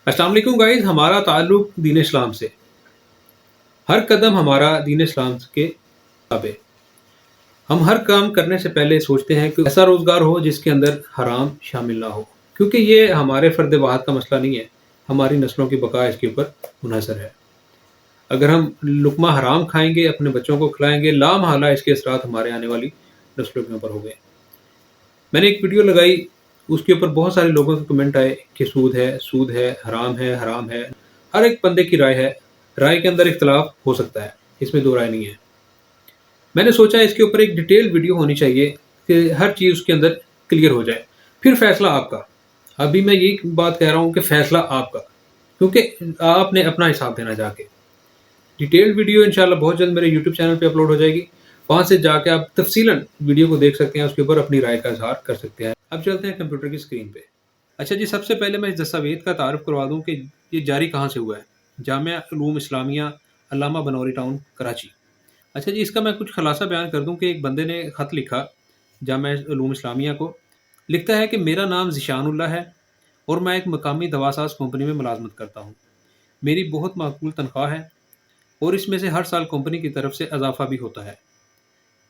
السلام علیکم گائز، ہمارا تعلق دین اسلام سے، ہر قدم ہمارا دین اسلام کے تابع۔ ہم ہر کام کرنے سے پہلے سوچتے ہیں کہ ایسا روزگار ہو جس کے اندر حرام شامل نہ ہو، کیونکہ یہ ہمارے فرد واحد کا مسئلہ نہیں ہے، ہماری نسلوں کی بقا اس کے اوپر منحصر ہے۔ اگر ہم لقمہ حرام کھائیں گے، اپنے بچوں کو کھلائیں گے، لامحالہ اس کے اثرات ہمارے آنے والی نسلوں کے اوپر ہو گئے۔ میں نے ایک ویڈیو لگائی، اس کے اوپر بہت سارے لوگوں کے کمنٹ آئے کہ سود ہے، حرام ہے، حرام ہے۔ ہر ایک بندے کی رائے ہے، رائے کے اندر اختلاف ہو سکتا ہے، اس میں دو رائے نہیں ہے۔ میں نے سوچا اس کے اوپر ایک ڈیٹیل ویڈیو ہونی چاہیے کہ ہر چیز اس کے اندر کلیئر ہو جائے، پھر فیصلہ آپ کا۔ ابھی میں یہ بات کہہ رہا ہوں کہ فیصلہ آپ کا، کیونکہ آپ نے اپنا حساب دینا جا کے۔ ڈیٹیل ویڈیو انشاءاللہ بہت جلد میرے یوٹیوب چینل پہ اپلوڈ ہو جائے گی، وہاں سے جا کے آپ تفصیلاً ویڈیو کو دیکھ سکتے ہیں، اس کے اوپر اپنی رائے کا اظہار کر سکتے ہیں۔ اب چلتے ہیں کمپیوٹر کی اسکرین پہ۔ اچھا جی، سب سے پہلے میں اس دستاویز کا تعارف کروا دوں کہ یہ جاری کہاں سے ہوا ہے۔ جامعہ علوم اسلامیہ، علامہ بنوری ٹاؤن، کراچی۔ اچھا جی، اس کا میں کچھ خلاصہ بیان کر دوں کہ ایک بندے نے خط لکھا جامعہ علوم اسلامیہ کو۔ لکھتا ہے کہ میرا نام ذیشان اللہ ہے اور میں ایک مقامی دوا ساز کمپنی میں ملازمت کرتا ہوں۔ میری بہت معقول تنخواہ ہے اور اس میں سے ہر سال کمپنی کی طرف سے اضافہ بھی ہوتا ہے۔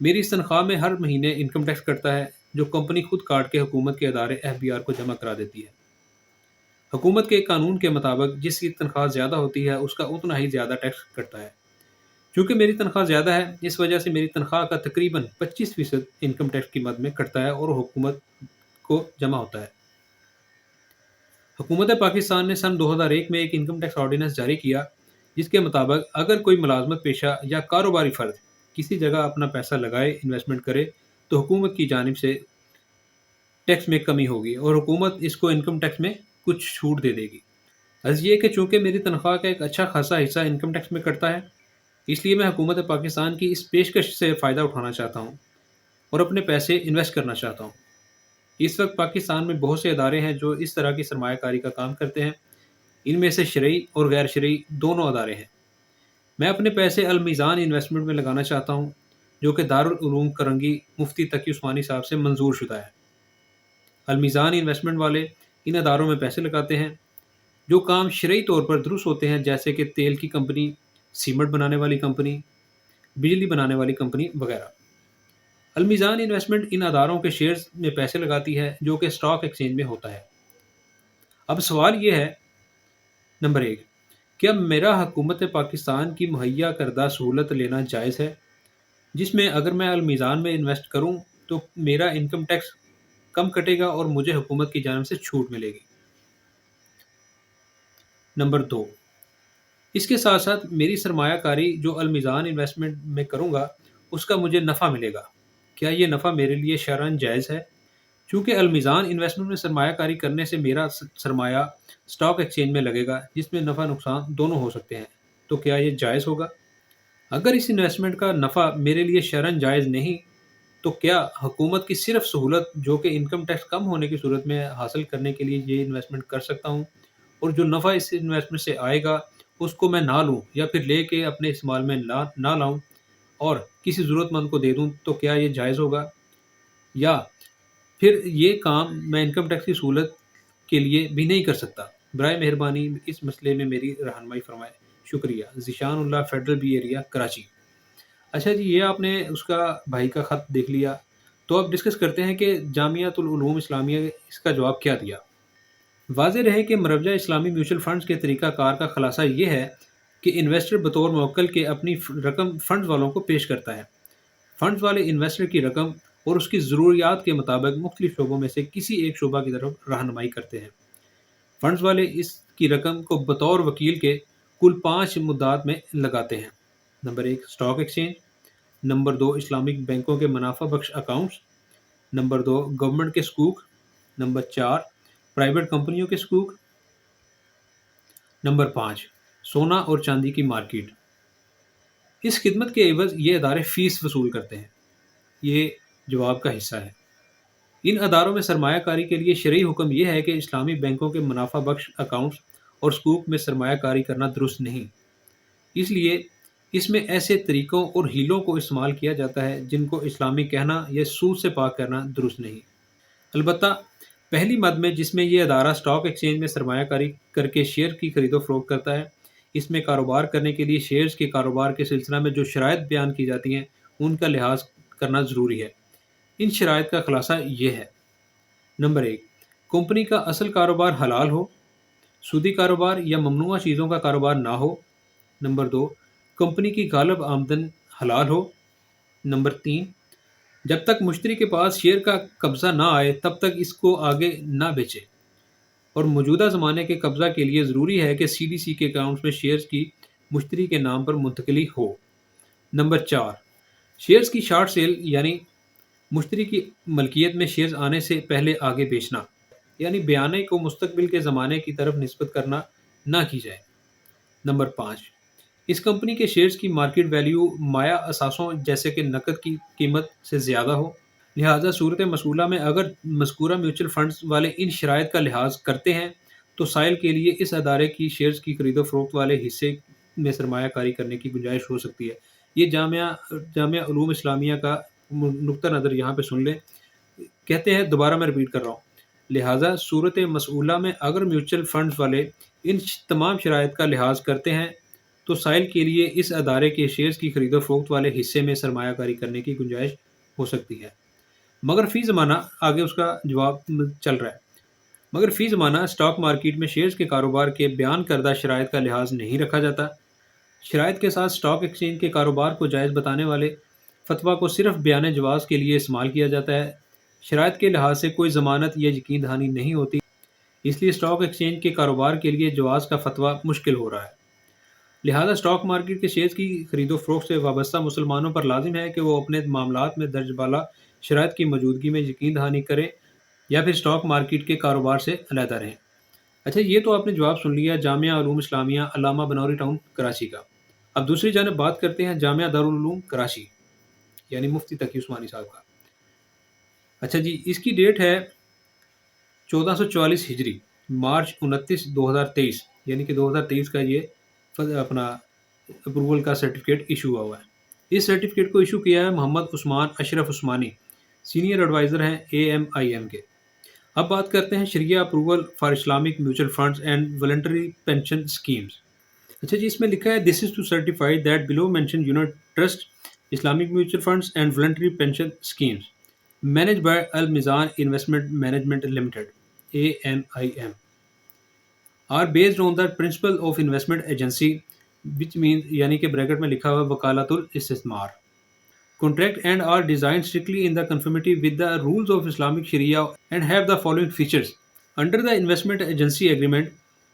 میری اس تنخواہ میں ہر مہینے انکم ٹیکس کٹتا ہے، جو کمپنی خود کاٹ کے حکومت کے ادارے FBR کو جمع کرا دیتی ہے۔ حکومت کے قانون کے مطابق جس کی تنخواہ زیادہ ہوتی ہے اس کا اتنا ہی زیادہ ٹیکس کٹتا ہے۔ چونکہ میری تنخواہ زیادہ ہے، اس وجہ سے میری تنخواہ کا تقریباً 25% انکم ٹیکس کی مد میں کٹتا ہے اور حکومت کو جمع ہوتا ہے۔ حکومت پاکستان نے سن 2001 میں ایک انکم ٹیکس آرڈیننس جاری کیا، جس کے مطابق اگر کوئی ملازمت پیشہ یا کاروباری فرد کسی جگہ اپنا پیسہ لگائے، انویسٹمنٹ کرے، تو حکومت کی جانب سے ٹیکس میں کمی ہوگی اور حکومت اس کو انکم ٹیکس میں کچھ چھوٹ دے دے گی۔ غرض یہ کہ چونکہ میری تنخواہ کا ایک اچھا خاصا حصہ انکم ٹیکس میں کٹتا ہے، اس لیے میں حکومت پاکستان کی اس پیشکش سے فائدہ اٹھانا چاہتا ہوں اور اپنے پیسے انویسٹ کرنا چاہتا ہوں۔ اس وقت پاکستان میں بہت سے ادارے ہیں جو اس طرح کی سرمایہ کاری کا کام کرتے ہیں، ان میں سے شرعی اور غیر شرعی دونوں ادارے ہیں۔ میں اپنے پیسے المیزان انویسٹمنٹ میں لگانا چاہتا ہوں، جو کہ دارالعلوم کرنگی مفتی تقی عثمانی صاحب سے منظور شدہ ہے۔ المیزان انویسٹمنٹ والے ان اداروں میں پیسے لگاتے ہیں جو کام شرعی طور پر درست ہوتے ہیں، جیسے کہ تیل کی کمپنی، سیمنٹ بنانے والی کمپنی، بجلی بنانے والی کمپنی وغیرہ۔ المیزان انویسٹمنٹ ان اداروں کے شیئرز میں پیسے لگاتی ہے جو کہ اسٹاک ایکسچینج میں ہوتا ہے۔ اب سوال یہ ہے، نمبر 1، کیا میرا حکومت پاکستان کی مہیا کردہ سہولت لینا جائز ہے، جس میں اگر میں المیزان میں انویسٹ کروں تو میرا انکم ٹیکس کم کٹے گا اور مجھے حکومت کی جانب سے چھوٹ ملے گی؟ نمبر 2، اس کے ساتھ ساتھ میری سرمایہ کاری جو المیزان انویسٹمنٹ میں کروں گا اس کا مجھے نفع ملے گا، کیا یہ نفع میرے لیے شرعاً جائز ہے؟ چونکہ المیزان انویسٹمنٹ میں سرمایہ کاری کرنے سے میرا سرمایہ اسٹاک ایکسچینج میں لگے گا، جس میں نفع نقصان دونوں ہو سکتے ہیں، تو کیا یہ جائز ہوگا؟ اگر اس انویسٹمنٹ کا نفع میرے لیے شرعاً جائز نہیں، تو کیا حکومت کی صرف سہولت جو کہ انکم ٹیکس کم ہونے کی صورت میں حاصل کرنے کے لیے یہ انویسٹمنٹ کر سکتا ہوں، اور جو نفع اس انویسٹمنٹ سے آئے گا اس کو میں نہ لوں یا پھر لے کے اپنے استعمال میں نہ لاؤں اور کسی ضرورت مند کو دے دوں، تو کیا یہ جائز ہوگا؟ یا پھر یہ کام میں انکم ٹیکس کی سہولت کے لیے بھی نہیں کر سکتا؟ برائے مہربانی اس مسئلے میں میری رہنمائی فرمائیں، شکریہ۔ ذیشان اللہ، فیڈرل بی ایریا، کراچی۔ اچھا جی، یہ آپ نے اس کا بھائی کا خط دیکھ لیا، تو اب ڈسکس کرتے ہیں کہ جامعۃ العلوم اسلامیہ اس کا جواب کیا دیا۔ واضح رہے کہ مروجہ اسلامی میوچل فنڈز کے طریقہ کار کا خلاصہ یہ ہے کہ انویسٹر بطور موکل کے اپنی رقم فنڈز والوں کو پیش کرتا ہے۔ فنڈز والے انویسٹر کی رقم اور اس کی ضروریات کے مطابق مختلف شعبوں میں سے کسی ایک شعبہ کی طرف رہنمائی کرتے ہیں۔ فنڈز والے اس کی رقم کو بطور وکیل کے کل 5 مدات میں لگاتے ہیں۔ Number 1، stock exchange. Number 2، Islamic بینکوں کے منافع بخش اکاؤنٹس۔ نمبر 2، گورنمنٹ کے سکوک۔ نمبر 4، پرائیویٹ کمپنیوں کے سکوک۔ نمبر 5، سونا اور چاندی کی مارکیٹ۔ اس خدمت کے عوض یہ ادارے فیس وصول کرتے ہیں۔ یہ جواب کا حصہ ہے۔ ان اداروں میں سرمایہ کاری کے لیے شرعی حکم یہ ہے کہ اسلامی بینکوں کے منافع بخش اکاؤنٹس اور سکوک میں سرمایہ کاری کرنا درست نہیں، اس لیے اس میں ایسے طریقوں اور ہیلوں کو استعمال کیا جاتا ہے جن کو اسلامی کہنا یا سود سے پاک کرنا درست نہیں۔ البتہ پہلی مد میں جس میں یہ ادارہ اسٹاک ایکسچینج میں سرمایہ کاری کر کے شیئر کی خرید و فروخت کرتا ہے، اس میں کاروبار کرنے کے لیے شیئرز کے کاروبار کے سلسلہ میں جو شرائط بیان کی جاتی ہیں ان کا لحاظ کرنا ضروری ہے۔ ان شرائط کا خلاصہ یہ ہے: نمبر 1، کمپنی کا اصل کاروبار حلال ہو، سودی کاروبار یا ممنوعہ چیزوں کا کاروبار نہ ہو۔ نمبر 2، کمپنی کی غالب آمدن حلال ہو۔ نمبر 3، جب تک مشتری کے پاس شیئر کا قبضہ نہ آئے تب تک اس کو آگے نہ بیچے، اور موجودہ زمانے کے قبضہ کے لیے ضروری ہے کہ سی ڈی سی کے اکاؤنٹس میں شیئرز کی مشتری کے نام پر منتقلی ہو۔ نمبر 4، شیئرز کی شارٹ سیل یعنی مشتری کی ملکیت میں شیئرز آنے سے پہلے آگے بیچنا، یعنی بیانے کو مستقبل کے زمانے کی طرف نسبت کرنا نہ کی جائے۔ نمبر 5، اس کمپنی کے شیئرز کی مارکیٹ ویلیو مایع اثاثوں جیسے کہ نقد کی قیمت سے زیادہ ہو۔ لہذا صورت مسئولہ میں اگر مذکورہ میوچل فنڈز والے ان شرائط کا لحاظ کرتے ہیں تو سائل کے لیے اس ادارے کی شیئرز کی خرید و فروخت والے حصے میں سرمایہ کاری کرنے کی گنجائش ہو سکتی ہے۔ یہ جامعہ علوم اسلامیہ کا نقطہ نظر یہاں پہ سن لیں۔ کہتے ہیں، دوبارہ میں ریپیٹ کر رہا ہوں، لہٰذا صورت مسئولہ میں اگر میوچل فنڈز والے ان تمام شرائط کا لحاظ کرتے ہیں تو سائل کے لیے اس ادارے کے شیئرز کی خرید و فروخت والے حصے میں سرمایہ کاری کرنے کی گنجائش ہو سکتی ہے، مگر فی زمانہ آگے اس کا جواب چل رہا ہے، مگر فی زمانہ اسٹاک مارکیٹ میں شیئرز کے کاروبار کے بیان کردہ شرائط کا لحاظ نہیں رکھا جاتا۔ شرائط کے ساتھ اسٹاک ایکسچینج کے کاروبار کو جائز بتانے والے فتویٰ کو صرف بیان جواز کے لیے استعمال کیا جاتا ہے۔ شرائط کے لحاظ سے کوئی ضمانت یا یقین دہانی نہیں ہوتی، اس لیے اسٹاک ایکسچینج کے کاروبار کے لیے جواز کا فتویٰ مشکل ہو رہا ہے۔ لہذا اسٹاک مارکیٹ کے شیئرز کی خرید و فروخت سے وابستہ مسلمانوں پر لازم ہے کہ وہ اپنے معاملات میں درج بالا شرائط کی موجودگی میں یقین دہانی کریں یا پھر اسٹاک مارکیٹ کے کاروبار سے علیحدہ رہیں۔ اچھا، یہ تو آپ نے جواب سن لیا جامعہ علوم اسلامیہ علامہ بنوری ٹاؤن کراچی کا۔ اب دوسری جانب بات کرتے ہیں جامعہ دارالعلوم کراچی یعنی مفتی تقی عثمانی صاحب کا۔ اچھا جی، اس کی ڈیٹ ہے 1444 ہجری، مارچ 29 2023، یعنی کہ 2023 کا یہ اپنا اپروول کا سرٹیفکیٹ ایشو ہوا ہے۔ اس سرٹیفکیٹ کو ایشو کیا ہے محمد عثمان اشرف عثمانی، سینئر ایڈوائزر ہیں AMIM کے۔ اب بات کرتے ہیں شریعہ approval for Islamic mutual funds and voluntary pension schemes. اچھا جی، اس میں لکھا ہے this is to certify that below mention unit trust Islamic mutual funds and voluntary pension schemes manage by Al Meezan investment management limited AMIM are based on the principle of investment agency which means یعنی کہ bracket میں لکھا ہوا وکالت الاستثمار contract and are designed strictly in the conformity with the rules of Islamic Sharia and have the following features. Under the investment agency agreement,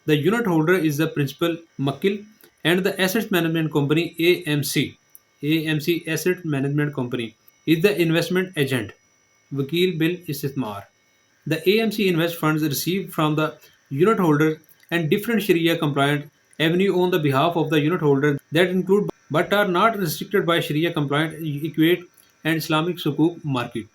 the unit holder is the principal Makil and the asset management company AMC Asset Management Company is the investment agent. Vakil Bil Istithmar. The AMC invest funds received from the unit holder and different Sharia compliant avenue on the behalf of the unit holder that include but are not restricted by Sharia compliant equate and Islamic sukuk market.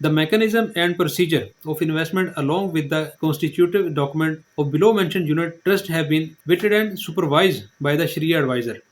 The mechanism and procedure of investment along with the constitutive document of below mentioned unit trust have been vetted and supervised by the Sharia advisor.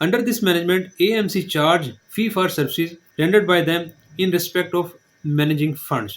Under this management, AMC charge fee for services rendered by them in respect of managing funds.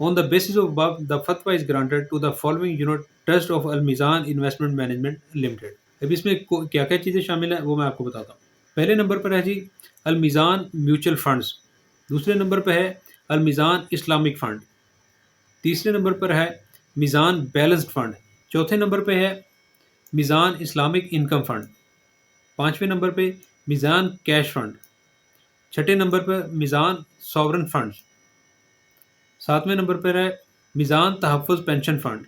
On the basis of above, the fatwa is granted to the following unit trust of Al Mizan Investment Management Limited. اب اس میں کیا کیا چیزیں شامل ہیں وہ میں آپ کو بتاتا ہوں۔ پہلے نمبر پر ہے جی المیزان میوچل فنڈز، دوسرے نمبر پہ ہے المیزان اسلامک فنڈ، تیسرے نمبر پر ہے میزان بیلنسڈ فنڈ، چوتھے نمبر پہ ہے میزان اسلامک انکم فنڈ، پانچویں نمبر پہ میزان کیش فنڈ، چھٹے نمبر پر میزان ساورن فنڈ، ساتویں نمبر پر ہے میزان تحفظ پینشن فنڈ،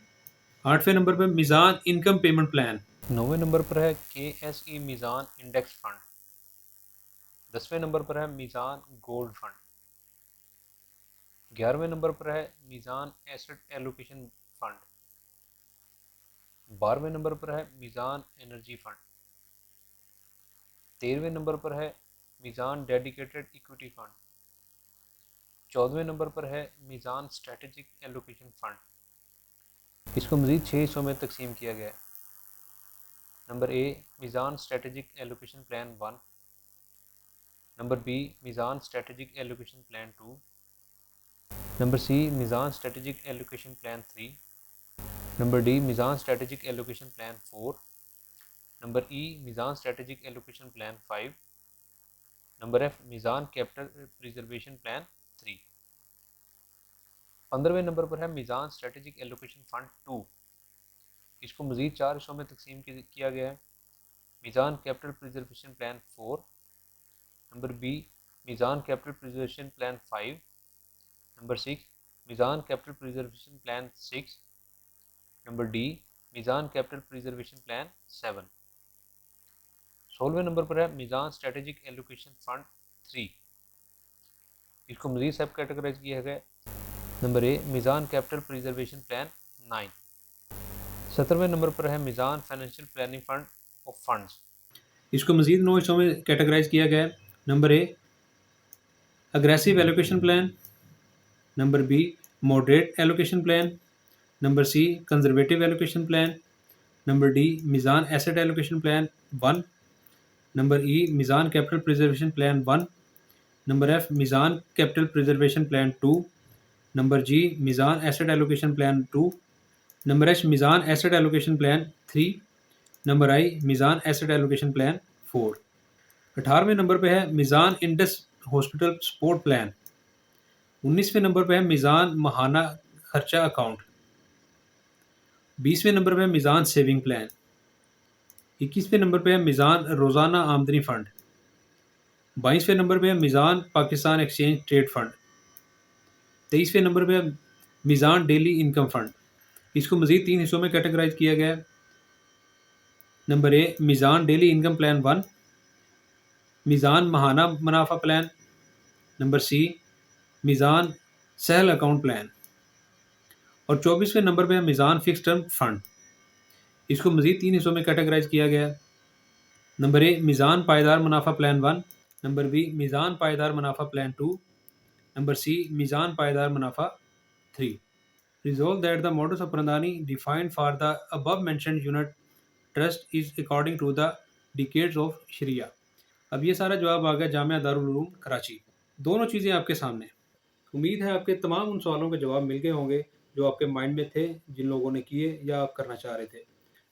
آٹھویں نمبر پر میزان انکم پیمنٹ پلان، نویں نمبر پر ہے KSE میزان انڈیکس فنڈ، 10ویں نمبر پر ہے میزان گولڈ فنڈ، 11ویں نمبر پر ہے میزان ایسٹ ایلوکیشن فنڈ، 12ویں نمبر پر ہے میزان انرجی فنڈ، 13ویں نمبر پر ہے میزان ڈیڈیکیٹڈ ایکویٹی فنڈ، 14ویں نمبر پر ہے میزان اسٹریٹجک ایلوکیشن فنڈ۔ اس کو مزید 6 حصوں میں تقسیم کیا گیا ہے۔ Number A Meezan strategic allocation plan 1، number B Meezan strategic allocation plan 2، number C Meezan strategic allocation plan 3. Number D Meezan strategic allocation plan 4. Number E Meezan strategic allocation plan 5. Number F Meezan capital preservation plan 3. 15ویں number پر ہے Meezan strategic allocation fund 2. اس کو مزید 4 حصوں میں تقسیم کیا گیا ہے. میزان capital preservation plan 4. Number be میزان کیپٹل پریزرویشن پلان 5. نمبر 6 میزان capital preservation plan 6. Number D میزان کیپٹل پریزرویشن پلان 7. 16ویں نمبر پر ہے میزان اسٹریٹجک ایلوکیشن فنڈ 3. اس کو مزید سب کیٹیگرائز کیا گیا. Number A Meezan capital preservation plan 9. 17ویں نمبر پر ہے Meezan financial planning fund of funds. اس کو مزید 9 حصوں میں کیٹیگرائز کیا گیا ہے. Number A aggressive allocation plan. Number B moderate allocation plan. Number C conservative allocation plan. Number D Meezan asset allocation plan 1. Number E Meezan capital preservation plan 1. Number F Meezan capital preservation plan 2. Number G Meezan asset allocation plan 2. Number H Meezan asset allocation plan 3. Number I Meezan asset allocation plan 4. 18ویں number پہ ہے Meezan Indus hospital support plan. 19ویں number پہ ہے میزان ماہانہ خرچہ account. 20ویں number پہ ہے میزان سیونگ پلان. 21ویں نمبر پہ ہے میزان روزانہ آمدنی فنڈ. 22ویں نمبر پہ ہے Meezan Pakistan exchange trade fund. 23ویں نمبر پہ ہے میزان ڈیلی انکم فنڈ. اس کو مزید 3 حصوں میں کیٹیگرائز کیا گیا ہے. نمبر اے میزان ڈیلی انکم پلان 1. میزان ماہانہ منافع پلان. نمبر سی میزان سہل اکاؤنٹ پلان. اور 24ویں نمبر پہ ہے میزان فکس ٹرم فنڈ. اس کو مزید 3 حصوں میں کیٹیگرائز کیا گیا ہے. نمبر اے میزان پائیدار منافع پلان 1. نمبر بی میزان پائیدار منافع پلان 2. نمبر سی میزان پائیدار منافع 3. Resolve that the modus operandi defined for the above mentioned unit trust is according to the decades of Sharia. اب یہ سارا جواب آ گیا جامعہ دارالعلوم کراچی. دونوں چیزیں آپ کے سامنے. امید ہے آپ کے تمام ان سوالوں کے جواب مل گئے ہوں گے جو آپ کے مائنڈ میں تھے، جن لوگوں نے کیے یا آپ کرنا چاہ رہے تھے.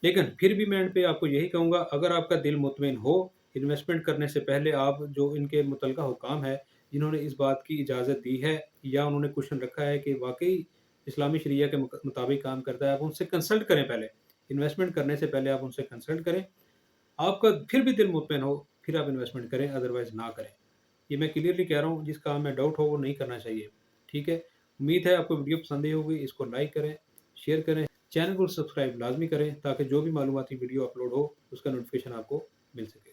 لیکن پھر بھی میں اینڈ پہ آپ کو یہی کہوں گا، اگر آپ کا دل مطمئن ہو انویسٹمنٹ کرنے سے پہلے، آپ جو ان کے متعلقہ حکام ہے جنہوں نے اس بات کی اجازت دی ہے یا انہوں نے کوشچن رکھا ہے کہ واقعی اسلامی شریعہ کے مطابق کام کرتا ہے، آپ ان سے کنسلٹ کریں. پہلے انویسٹمنٹ کرنے سے پہلے آپ ان سے کنسلٹ کریں. آپ کا پھر بھی دل مطمئن ہو پھر آپ انویسٹمنٹ کریں، ادروائز نہ کریں. یہ میں کلیئرلی کہہ رہا ہوں، جس کام میں ڈاؤٹ ہو وہ نہیں کرنا چاہیے. ٹھیک ہے، امید ہے آپ کو ویڈیو پسند ہی ہوگی. اس کو لائک کریں، شیئر کریں، چینل کو سبسکرائب لازمی کریں تاکہ جو بھی معلوماتی ویڈیو اپلوڈ ہو اس کا نوٹیفیکیشن آپ کو مل سکے.